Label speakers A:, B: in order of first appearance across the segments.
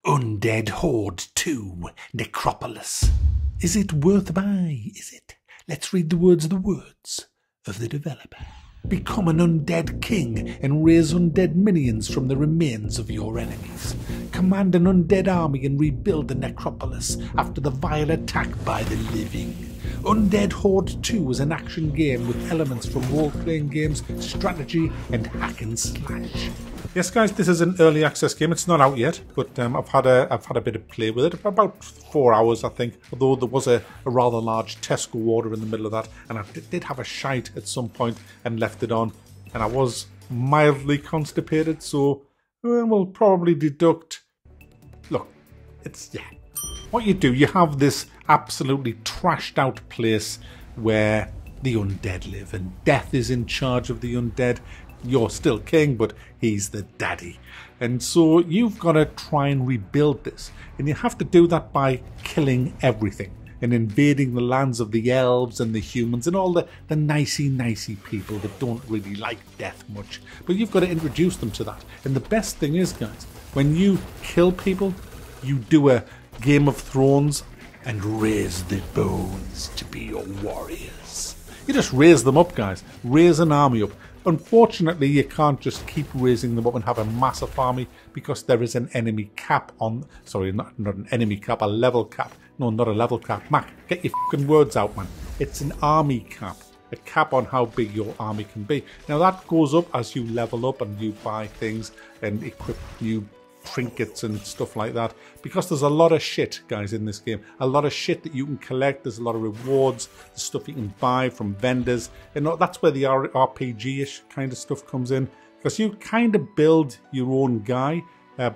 A: Undead Horde 2 Necropolis. Is it worth a buy? Is it? Let's read the words of the developer. Become an undead king and raise undead minions from the remains of your enemies. Command an undead army and rebuild the necropolis after the vile attack by the living. Undead Horde 2 is an action game with elements from role-playing games, strategy and hack and slash. Yes guys, this is an early access game. It's not out yet, but I've had a bit of play with it. About 4 hours I think, although there was a rather large Tesco order in the middle of that, and I did have a shite at some point and left it on, and I was mildly constipated, so we'll probably deduct. Look, what you do, you have this absolutely trashed out place where the undead live, and death is in charge of the undead. You're still king, but he's the daddy. And so you've got to try and rebuild this. And you have to do that by killing everything and invading the lands of the elves and the humans and all the nicey people that don't really like death much. But you've got to introduce them to that. And the best thing is, guys, when you kill people, you do a Game of Thrones and raise the bones to be your warriors. You just raise them up, guys. Raise an army up. Unfortunately, you can't just keep raising them up and have a massive army because there is an enemy cap on... Sorry, not an enemy cap, a level cap. No, not a level cap. Mac, get your fucking words out, man. It's an army cap. A cap on how big your army can be. Now, that goes up as you level up and you buy things and equip new trinkets and stuff like that, because there's a lot of shit, guys, in this game. A lot of shit that you can collect. There's a lot of rewards, the stuff you can buy from vendors, and that's where the RPG-ish kind of stuff comes in, because you kind of build your own guy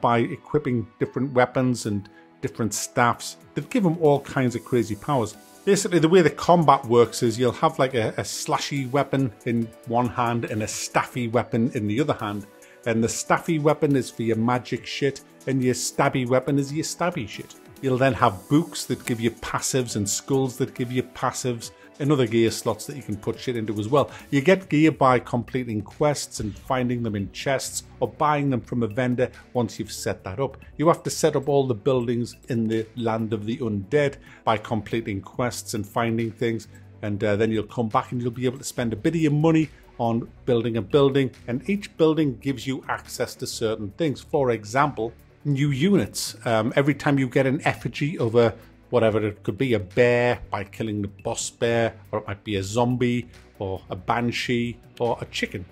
A: by equipping different weapons and different staffs that give him all kinds of crazy powers. Basically, the way the combat works is you'll have like a slashy weapon in one hand and a staffy weapon in the other hand. And the staffy weapon is for your magic shit, and your stabby weapon is your stabby shit. You'll then have books that give you passives and skulls that give you passives, and other gear slots that you can put shit into as well. You get gear by completing quests and finding them in chests or buying them from a vendor once you've set that up. You have to set up all the buildings in the land of the undead by completing quests and finding things, and then you'll come back and you'll be able to spend a bit of your money on building a building, and each building gives you access to certain things. For example, new units. Every time you get an effigy of a whatever it could be, a bear by killing the boss bear, or it might be a zombie or a banshee or a chicken.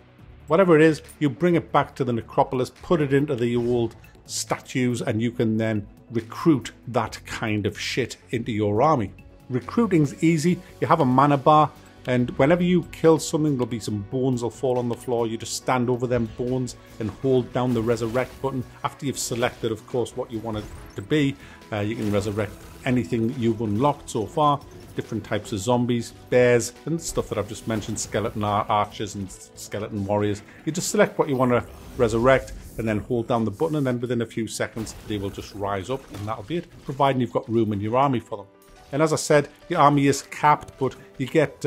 A: Whatever it is, you bring it back to the necropolis, put it into the old statues, and you can then recruit that kind of shit into your army. Recruiting's easy. You have a mana bar, and whenever you kill something, there'll be some bones will fall on the floor. You just stand over them bones and hold down the resurrect button. After you've selected, of course, what you want it to be, you can resurrect anything that you've unlocked so far. Different types of zombies, bears, and stuff that I've just mentioned, skeleton archers and skeleton warriors. You just select what you want to resurrect and then hold down the button, and then within a few seconds, they will just rise up, and that'll be it, providing you've got room in your army for them. And as I said, the army is capped, but you get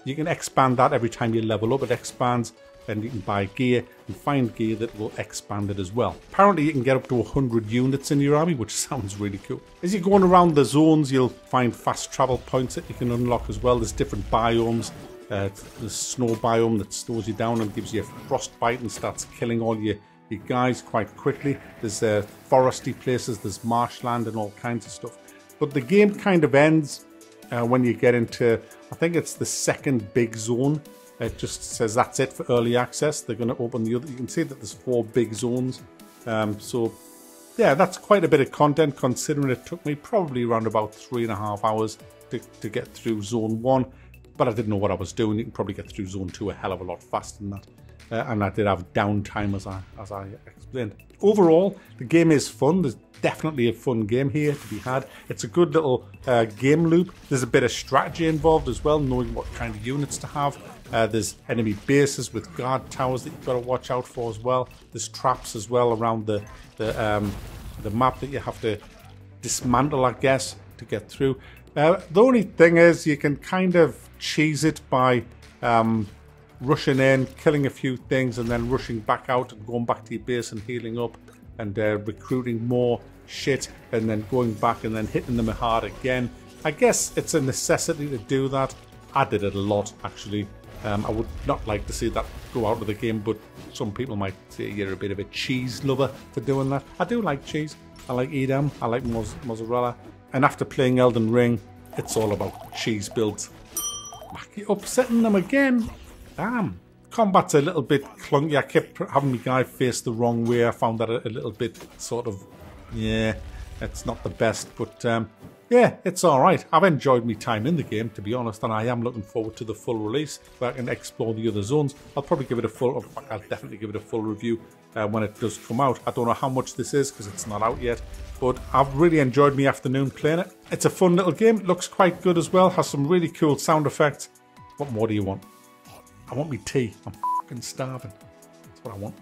A: you can expand that every time you level up. It expands, and you can buy gear and find gear that will expand it as well. Apparently, you can get up to 100 units in your army, which sounds really cool. As you're going around the zones, you'll find fast travel points that you can unlock as well. There's different biomes. There's snow biome that slows you down and gives you a frostbite and starts killing all your guys quite quickly. There's foresty places, there's marshland and all kinds of stuff. But the game kind of ends when you get into, I think it's the second big zone. It just says that's it for early access. They're going to open the other. You can see that there's 4 big zones. So yeah, that's quite a bit of content, considering it took me probably around about 3.5 hours to get through zone 1. But I didn't know what I was doing. You can probably get through zone 2 a hell of a lot faster than that. And I did have downtime, as I explained. Overall, the game is fun. There's definitely a fun game here to be had. It's a good little game loop. There's a bit of strategy involved as well, knowing what kind of units to have. There's enemy bases with guard towers that you've got to watch out for as well. There's traps as well around the map that you have to dismantle, I guess, to get through. The only thing is you can kind of cheese it by rushing in, killing a few things, and then rushing back out and going back to your base and healing up and recruiting more
B: shit and then going back and then hitting them hard again. I guess it's a necessity to do that. I did it a lot, actually. I would not like to see that go out of the game, but some people might say you're a bit of a cheese lover for doing that. I do like cheese. I like Edam. I like mozzarella. And after playing Elden Ring, it's all about cheese builds. Upsetting them again. Damn. Combat's a little bit clunky. I kept having my guy face the wrong way. I found that a little bit sort of, yeah, it's not the best. But yeah, it's alright. I've enjoyed my time in the game, to be honest, and I am looking forward to the full release where I can explore the other zones. I'll probably give it a full, I'll definitely give it a full review when it does come out. I don't know how much this is because it's not out yet, but I've really enjoyed my afternoon playing it. It's a fun little game. It looks quite good as well. Has some really cool sound effects. What more do you want? I want me tea. I'm fucking starving. That's what I want.